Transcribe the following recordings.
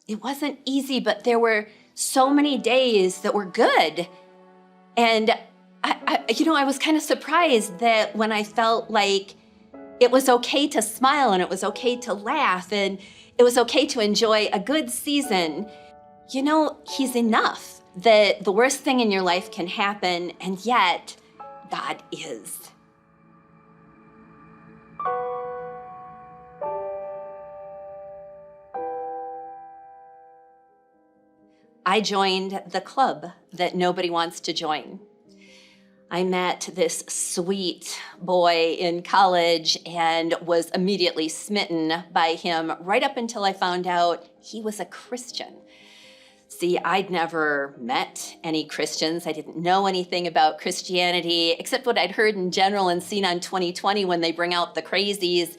It wasn't easy, but there were so many days that were good. And I was kind of surprised that when I felt like it was okay to smile and it was okay to laugh and it was okay to enjoy a good season, he's enough. That the worst thing in your life can happen, and yet God is. I joined the club that nobody wants to join. I met this sweet boy in college and was immediately smitten by him right up until I found out he was a Christian. See, I'd never met any Christians. I didn't know anything about Christianity except what I'd heard in general and seen on 2020 when they bring out the crazies.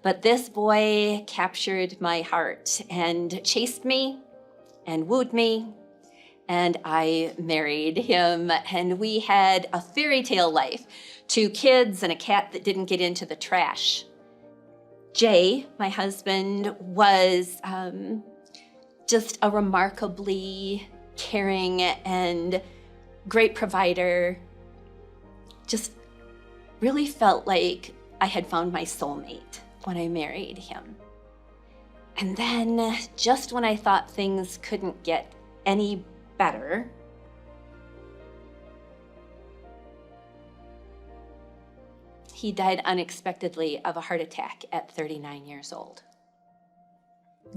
But this boy captured my heart and chased me and wooed me, and I married him, and we had a fairy tale life, 2 kids and a cat that didn't get into the trash. Jay, my husband, was just a remarkably caring and great provider. Just really felt like I had found my soulmate when I married him. And then just when I thought things couldn't get any better, he died unexpectedly of a heart attack at 39 years old.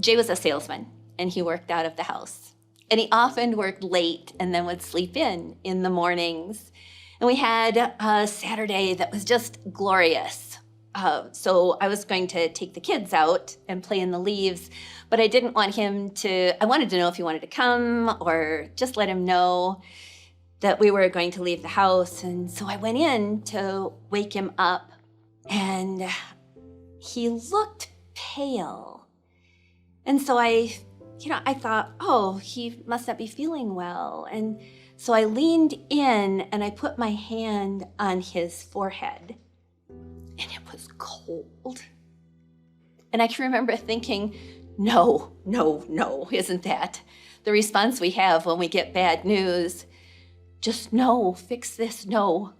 Jay was a salesman, and he worked out of the house. And he often worked late and then would sleep in the mornings. And we had a Saturday that was just glorious. So I was going to take the kids out and play in the leaves, but I didn't want him I wanted to know if he wanted to come or just let him know that we were going to leave the house. And so I went in to wake him up, and he looked pale. And so I thought, oh, he must not be feeling well. And so I leaned in and I put my hand on his forehead, and it was cold. And I can remember thinking, no, isn't that the response we have when we get bad news? Just no, fix this, no.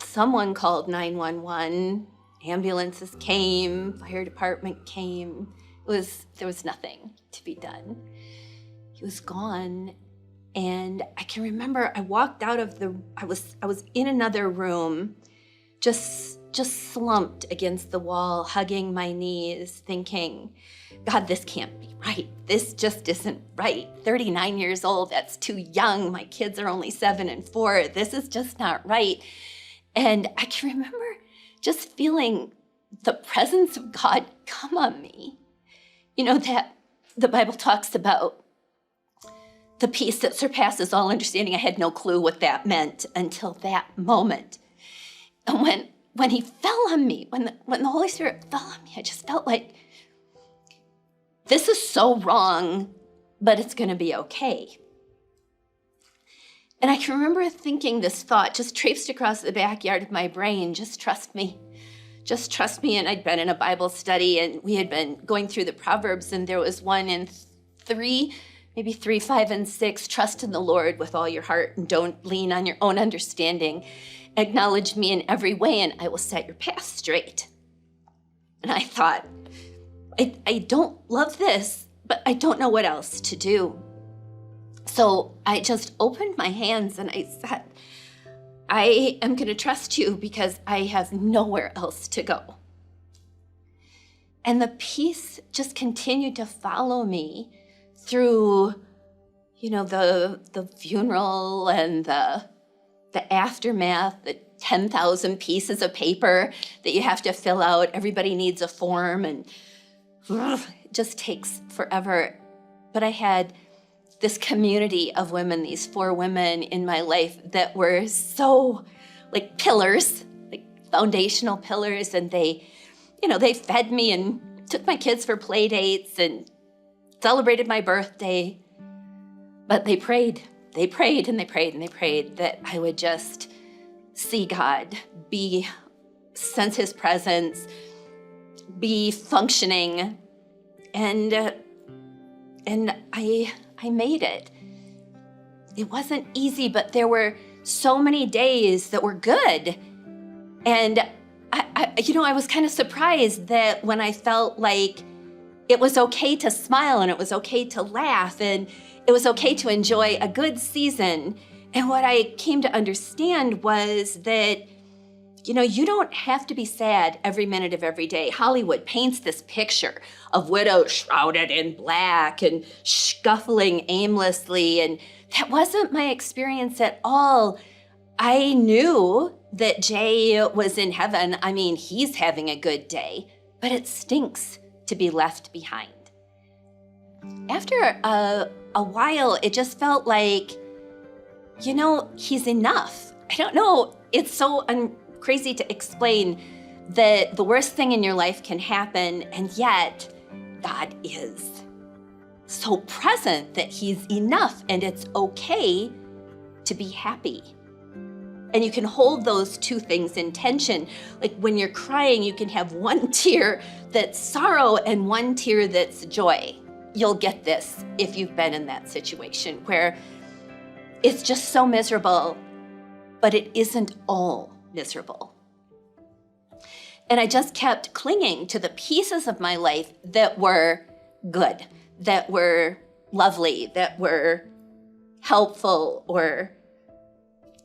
Someone called 911, ambulances came, fire department came. There was nothing to be done. He was gone. And I can remember I walked out of I was in another room, just slumped against the wall, hugging my knees, thinking, God, this can't be right. This just isn't right. 39 years old, that's too young. My kids are only 7 and 4. This is just not right. And I can remember just feeling the presence of God come on me. That the Bible talks about the peace that surpasses all understanding. I had no clue what that meant until that moment. And when he fell on me, when the Holy Spirit fell on me, I just felt like, this is so wrong, but it's going to be okay. And I can remember thinking this thought just traipsed across the backyard of my brain, just trust me. Just trust me. And I'd been in a Bible study, and we had been going through the Proverbs, and there was one in 3, maybe 3, 5, and 6, trust in the Lord with all your heart and don't lean on your own understanding. Acknowledge me in every way and I will set your path straight. And I thought, I don't love this, but I don't know what else to do. So I just opened my hands and I said, I am going to trust you because I have nowhere else to go. And the peace just continued to follow me through, the funeral and the aftermath, the 10,000 pieces of paper that you have to fill out. Everybody needs a form, and it just takes forever. But I had this community of women, these 4 women in my life that were so like pillars, like foundational pillars. And they fed me and took my kids for play dates and celebrated my birthday. But they prayed and they prayed and they prayed that I would just see God, sense his presence, be functioning. And And I made it. It wasn't easy, but there were so many days that were good. And I was kind of surprised that when I felt like it was okay to smile and it was okay to laugh and it was okay to enjoy a good season. And what I came to understand was that, you don't have to be sad every minute of every day. Hollywood paints this picture of widows shrouded in black and scuffling aimlessly. And that wasn't my experience at all. I knew that Jay was in heaven. I mean, he's having a good day, but it stinks to be left behind. After a while, it just felt like, he's enough. I don't know. It's so crazy to explain that the worst thing in your life can happen, and yet God is so present that he's enough, and it's okay to be happy. And you can hold those two things in tension. Like when you're crying, you can have one tear that's sorrow and one tear that's joy. You'll get this if you've been in that situation where it's just so miserable, but it isn't all miserable. And I just kept clinging to the pieces of my life that were good, that were lovely, that were helpful or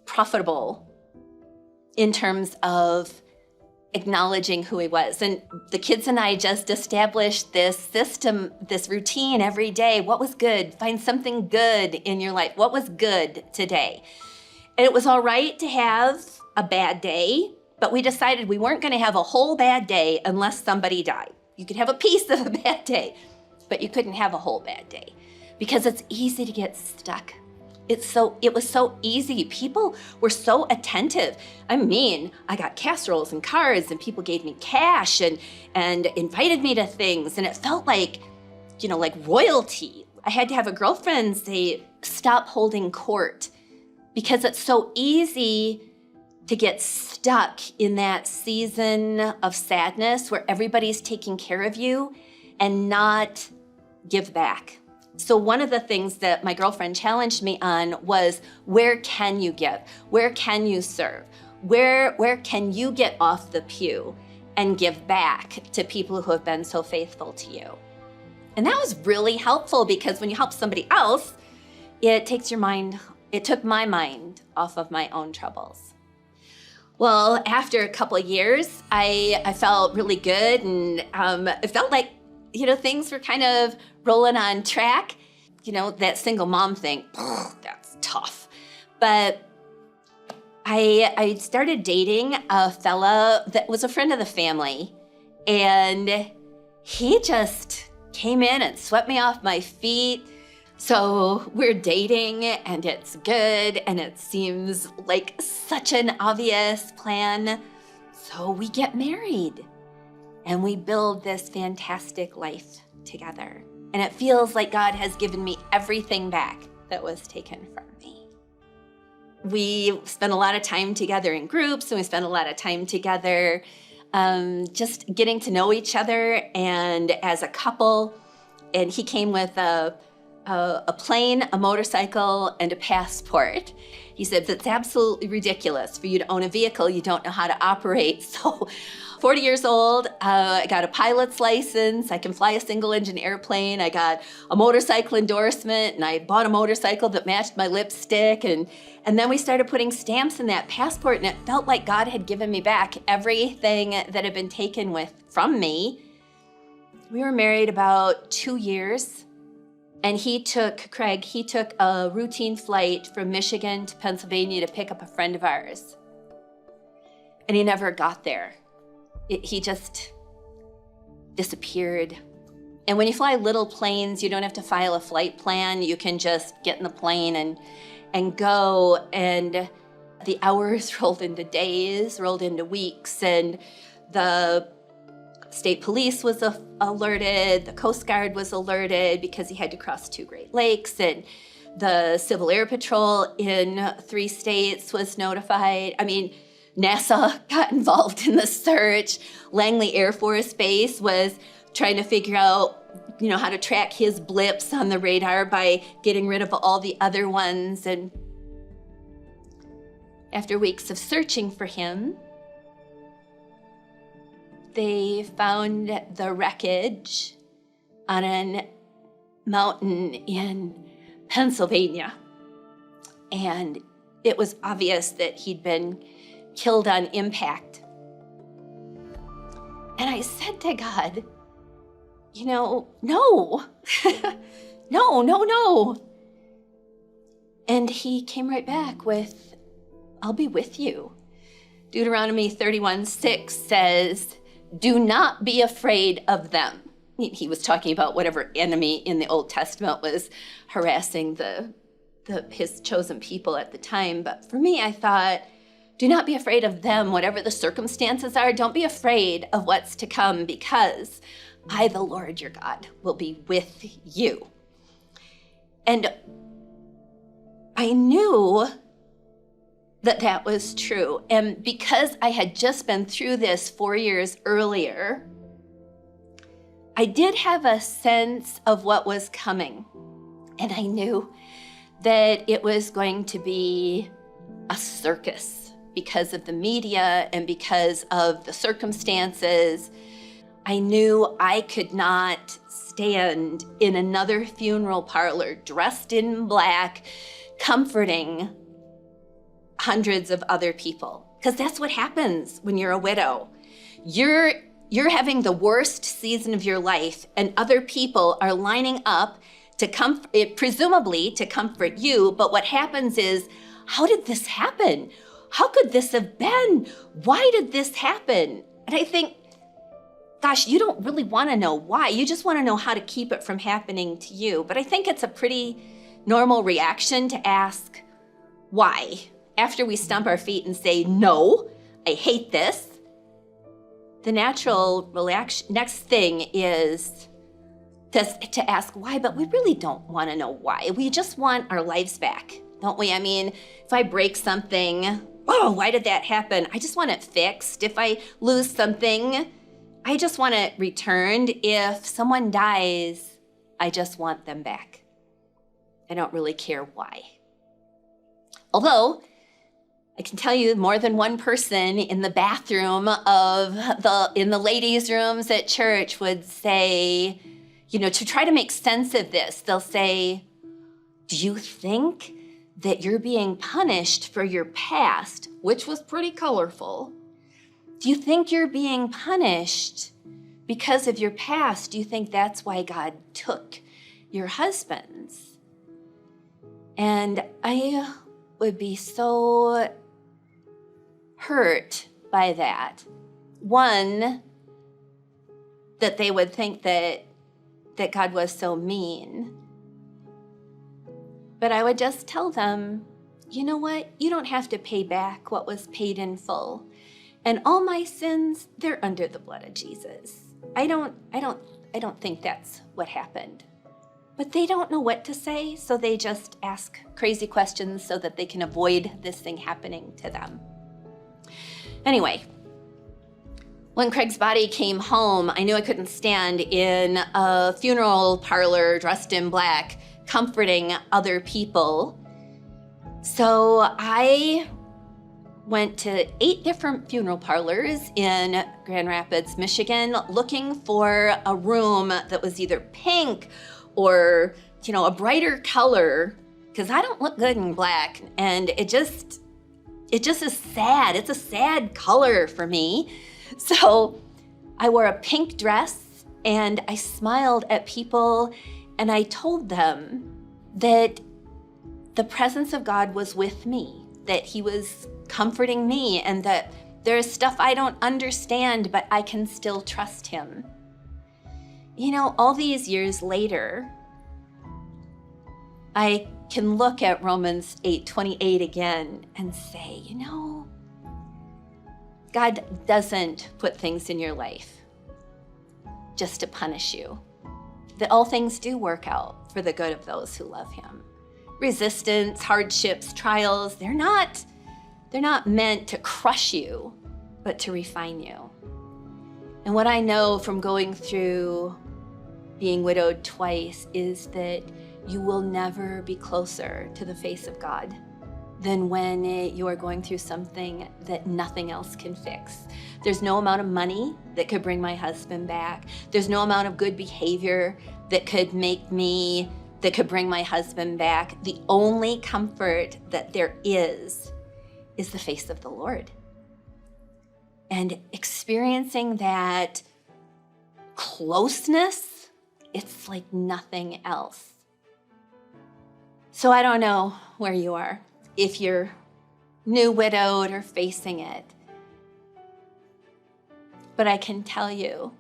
profitable in terms of acknowledging who he was. And the kids and I just established this system, this routine every day. What was good? Find something good in your life. What was good today? And it was all right to have a bad day, but we decided we weren't going to have a whole bad day unless somebody died. You could have a piece of a bad day, but you couldn't have a whole bad day because it's easy to get stuck. It was so easy. People were so attentive. I mean, I got casseroles and cards and people gave me cash and invited me to things. And it felt like, like royalty. I had to have a girlfriend say, stop holding court, because it's so easy to get stuck in that season of sadness where everybody's taking care of you and not give back. So one of the things that my girlfriend challenged me on was, where can you give? Where can you serve? Where can you get off the pew and give back to people who have been so faithful to you? And that was really helpful because when you help somebody else, it took my mind off of my own troubles. Well, after a couple of years, I felt really good and it felt like, things were kind of rolling on track. That single mom thing, that's tough. But I started dating a fella that was a friend of the family, and he just came in and swept me off my feet. So we're dating and it's good and it seems like such an obvious plan. So we get married and we build this fantastic life together. And it feels like God has given me everything back that was taken from me. We spent a lot of time together in groups and we spent a lot of time together just getting to know each other and as a couple. And he came with a plane, a motorcycle, and a passport. He said, that's absolutely ridiculous for you to own a vehicle you don't know how to operate. So 40 years old, I got a pilot's license. I can fly a single engine airplane. I got a motorcycle endorsement and I bought a motorcycle that matched my lipstick. And then we started putting stamps in that passport and it felt like God had given me back everything that had been taken from me. We were married about 2 years. And he took a routine flight from Michigan to Pennsylvania to pick up a friend of ours. And he never got there. He just disappeared. And when you fly little planes, you don't have to file a flight plan. You can just get in the plane and go. And the hours rolled into days, rolled into weeks. And the state police was alerted, the Coast Guard was alerted because he had to cross 2 Great Lakes, and the Civil Air Patrol in 3 states was notified. I mean, NASA got involved in the search. Langley Air Force Base was trying to figure out how to track his blips on the radar by getting rid of all the other ones. And after weeks of searching for him, they found the wreckage on a mountain in Pennsylvania. And it was obvious that he'd been killed on impact. And I said to God, no, no. And he came right back with, I'll be with you. Deuteronomy 31:6 says, do not be afraid of them. He was talking about whatever enemy in the Old Testament was harassing his chosen people at the time. But for me, I thought, do not be afraid of them, whatever the circumstances are. Don't be afraid of what's to come, because I, the Lord your God, will be with you. And I knew that was true. And because I had just been through this 4 years earlier, I did have a sense of what was coming. And I knew that it was going to be a circus because of the media and because of the circumstances. I knew I could not stand in another funeral parlor dressed in black, comforting hundreds of other people. Because that's what happens when you're a widow. You're having the worst season of your life, and other people are lining up to presumably to comfort you. But what happens is, how did this happen? How could this have been? Why did this happen? And I think, gosh, you don't really want to know why. You just want to know how to keep it from happening to you. But I think it's a pretty normal reaction to ask why. After we stomp our feet and say, no, I hate this, the natural next thing is to ask why, but we really don't want to know why. We just want our lives back, don't we? I mean, if I break something, oh, why did that happen? I just want it fixed. If I lose something, I just want it returned. If someone dies, I just want them back. I don't really care why. Although, I can tell you more than one person in the bathroom in the ladies' rooms at church would say, to try to make sense of this, they'll say, do you think that you're being punished for your past, which was pretty colorful? Do you think you're being punished because of your past? Do you think that's why God took your husbands? And I would be so hurt by that. One, that they would think that God was so mean. But I would just tell them, you know what? You don't have to pay back what was paid in full. And all my sins, they're under the blood of Jesus. I don't think that's what happened. But they don't know what to say, so they just ask crazy questions so that they can avoid this thing happening to them. Anyway, when Craig's body came home, I knew I couldn't stand in a funeral parlor dressed in black, comforting other people. So I went to 8 different funeral parlors in Grand Rapids, Michigan, looking for a room that was either pink or, a brighter color, because I don't look good in black. And it just is sad. It's a sad color for me. So I wore a pink dress and I smiled at people and I told them that the presence of God was with me, that he was comforting me, and that there's stuff I don't understand, but I can still trust him. All these years later, I can look at Romans 8:28 again and say, God doesn't put things in your life just to punish you. That all things do work out for the good of those who love him. Resistance, hardships, trials, they're not meant to crush you, but to refine you. And what I know from going through being widowed twice is that you will never be closer to the face of God than when you are going through something that nothing else can fix. There's no amount of money that could bring my husband back. There's no amount of good behavior that could bring my husband back. The only comfort that there is the face of the Lord. And experiencing that closeness, it's like nothing else. So I don't know where you are, if you're new widowed or facing it. But I can tell you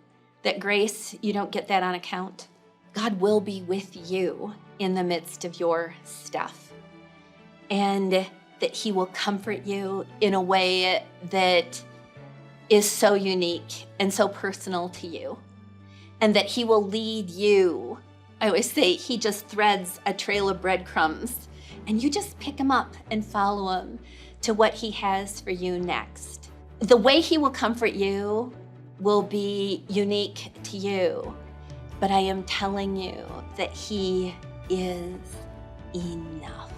that grace, you don't get that on account. God will be with you in the midst of your stuff. And that he will comfort you in a way that is so unique and so personal to you. And that he will lead you. I always say he just threads a trail of breadcrumbs and you just pick him up and follow him to what he has for you next. The way he will comfort you will be unique to you, but I am telling you that he is enough.